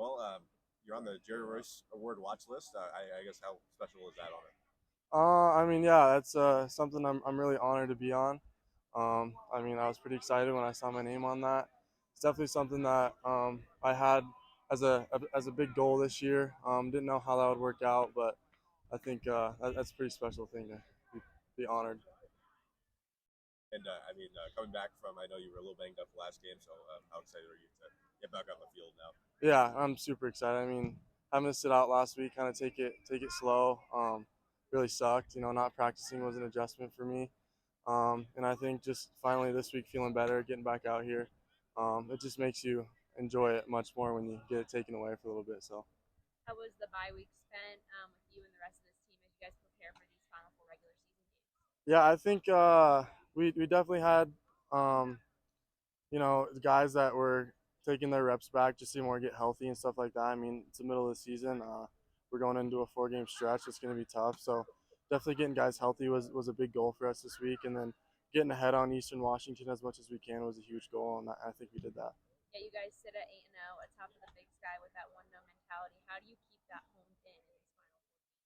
Well, you're on the Jerry Royce Award watch list. I guess how special is that honor? Yeah, that's something I'm really honored to be on. I was pretty excited when I saw my name on that. It's definitely something that I had as a big goal this year. Didn't know how that would work out, but I think that's a pretty special thing to be honored. And coming back from, I know you were a little banged up the last game, so how excited are you to get back on the field now? Yeah, I'm super excited. Having to sit out last week, kind of take it slow, really sucked. Not practicing was an adjustment for me. And I think just finally this week feeling better, getting back out here, it just makes you enjoy it much more when you get it taken away for a little bit. So How was the bye week spent with you and the rest of this team as you guys prepare for these final four regular season games? yeah, I think we definitely had um, the guys that were taking their reps back just to more get healthy and stuff like that. It's the middle of the season. We're going into a 4 game stretch. It's going to be tough. So definitely getting guys healthy was a big goal for us this week, and then getting ahead on Eastern Washington as much as we can was a huge goal, and I think we did that. Yeah, you guys sit at 8-0 atop of the Big Sky with that 1-0 mentality. How do you keep that honed in these final four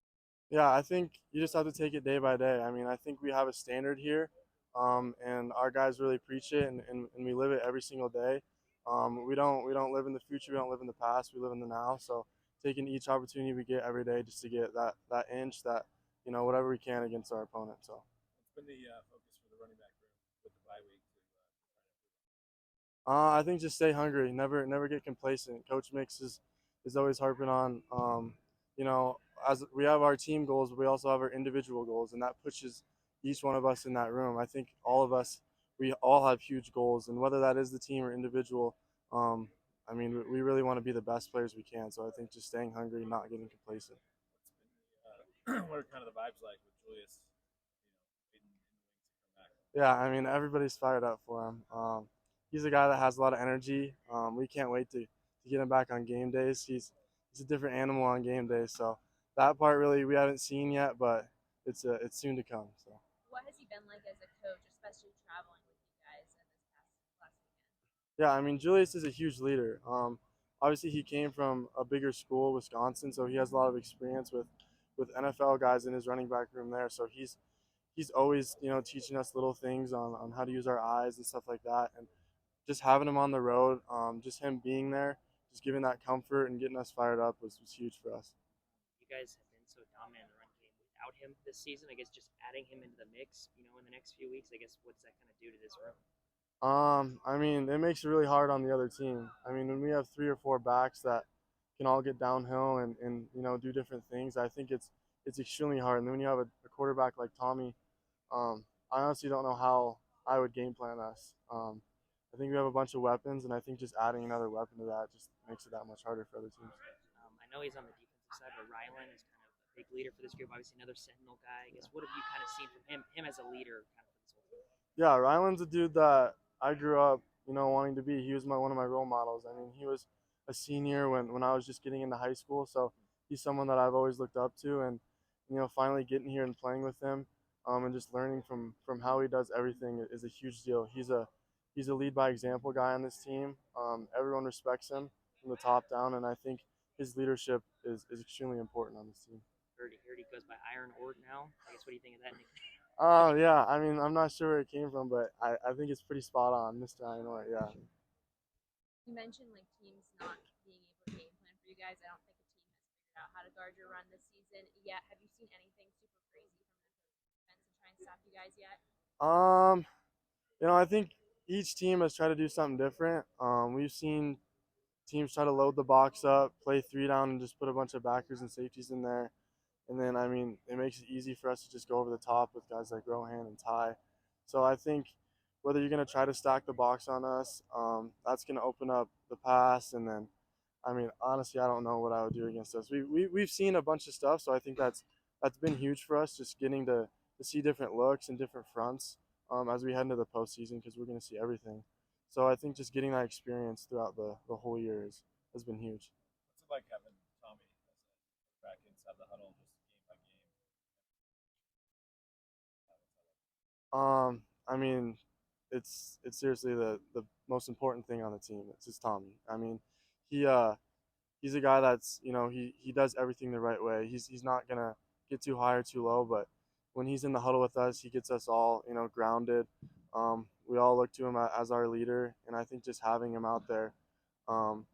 games? Yeah, I think you just have to take it day by day. I think we have a standard here, and our guys really preach it, and we live it every single day. We don't live in the future. We don't live in the past. We live in the now. So taking each opportunity we get every day just to get that inch, that whatever we can against our opponent. So What's been the focus for the running back room with the bye week to I think just stay hungry. Never get complacent. Coach Mix is always harping on you know as we have our team goals, but we also have our individual goals, and that pushes each one of us in that room. I think all of us, we all have huge goals, and whether that is the team or individual, um, we really want to be the best players we can. So I think just staying hungry, not getting complacent. what are kind of the vibes like with Julius? Waiting in the wings to come back. Yeah, everybody's fired up for him. He's a guy that has a lot of energy. We can't wait to get him back on game days. He's a different animal on game days. So that part really we haven't seen yet, but it's soon to come. So What has he been like as a coach, especially traveling with you guys in this past last weekend? yeah, Julius is a huge leader. Obviously he came from a bigger school, Wisconsin, so he has a lot of experience with NFL guys in his running back room there. So he's always teaching us little things on how to use our eyes and stuff like that. And just having him on the road, just him being there, just giving that comfort and getting us fired up was huge for us. You guys have been so dominant in the run game without him this season. I guess just adding him into the mix, in the next few weeks, I guess what's that going to do to this room? It makes it really hard on the other team. When we have 3 or 4 backs that can all get downhill and do different things, I think it's extremely hard. And then when you have a quarterback like Tommy, I honestly don't know how I would game plan us. I think we have a bunch of weapons, and I think just adding another weapon to that just makes it that much harder for other teams. I know he's on the defensive side, but Ryland is kind of a big leader for this group. Obviously, another Sentinel guy. I guess what have you kind of seen from him as a leader, kind of for this whole team? Yeah, Ryland's a dude that I grew up, wanting to be. He was one of my role models. He was a senior when I was just getting into high school, so he's someone that I've always looked up to, and finally getting here and playing with him, and just learning from how he does everything is a huge deal. He's a lead by example guy on this team. Everyone respects him from the top down, and I think his leadership is extremely important on this team. Heard he goes by Iron Ort now. I guess what do you think of that nickname? Oh yeah, I'm not sure where it came from, but I think it's pretty spot on, Mr. Einor. Yeah. You mentioned like teams not being able to game plan for you guys. I don't think a team has figured out how to guard your run this season yet. Have you seen anything super crazy from their defense to try and stop you guys yet? Um, I think each team has tried to do something different. We've seen teams try to load the box up, play 3 down, and just put a bunch of backers and safeties in there. And then it makes it easy for us to just go over the top with guys like Rohan and Ty. So I think whether you're going to try to stack the box on us, that's going to open up the pass. And then, honestly, I don't know what I would do against us. We've seen a bunch of stuff, so I think that's been huge for us, just getting to see different looks and different fronts as we head into the postseason, because we're going to see everything. So I think just getting that experience throughout the whole year has been huge. What's it like having Tommy as a back inside the huddle, just game by game? Um, I mean, it's seriously the most important thing on the team. It's just Tommy. He he's a guy that's he does everything the right way. He's not gonna get too high or too low, but when he's in the huddle with us, he gets us all grounded. We all look to him as our leader, and I think just having him out there, um,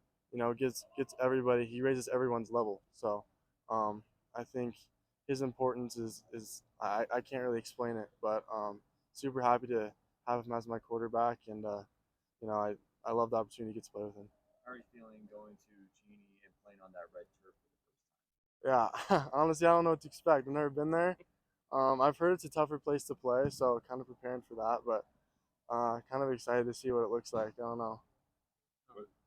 gets everybody. He raises everyone's level. So I think his importance is I can't really explain it, but super happy to have him as my quarterback, and I love the opportunity to get to play with him. How are you feeling going to Genie and playing on that red turf for the first time? Yeah, honestly, I don't know what to expect. I've never been there. I've heard it's a tougher place to play, so kind of preparing for that, but kind of excited to see what it looks like. I don't know.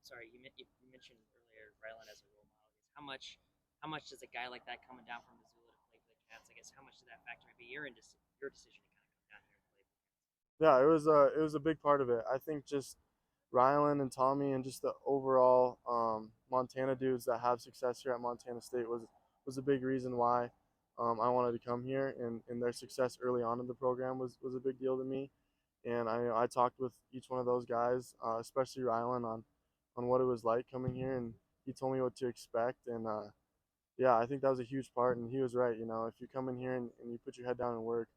Sorry, you mentioned earlier Ryland as a role model. I guess how much does a guy like that coming down from Missoula to play for the Cats? I guess how much did that factor maybe your decision to kind of come down here and play for the Cats? Yeah, it was a big part of it. I think just Rylan and Tommy and just the overall Montana dudes that have success here at Montana State was a big reason why I wanted to come here, and their success early on in the program was a big deal to me. And I talked with each one of those guys, especially Rylan, on what it was like coming here, and he told me what to expect. And yeah, I think that was a huge part, and he was right. If you come in here and you put your head down and work,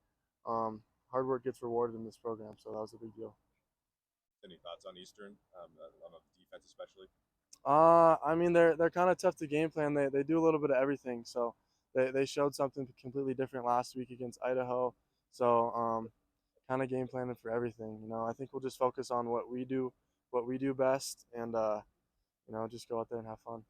hard work gets rewarded in this program. So that was a big deal. Any thoughts on Eastern, on the defense especially? I mean, they're kind of tough to game plan. They do a little bit of everything. So they showed something completely different last week against Idaho. So kind of game planning for everything. I think we'll just focus on what we do best, and just go out there and have fun.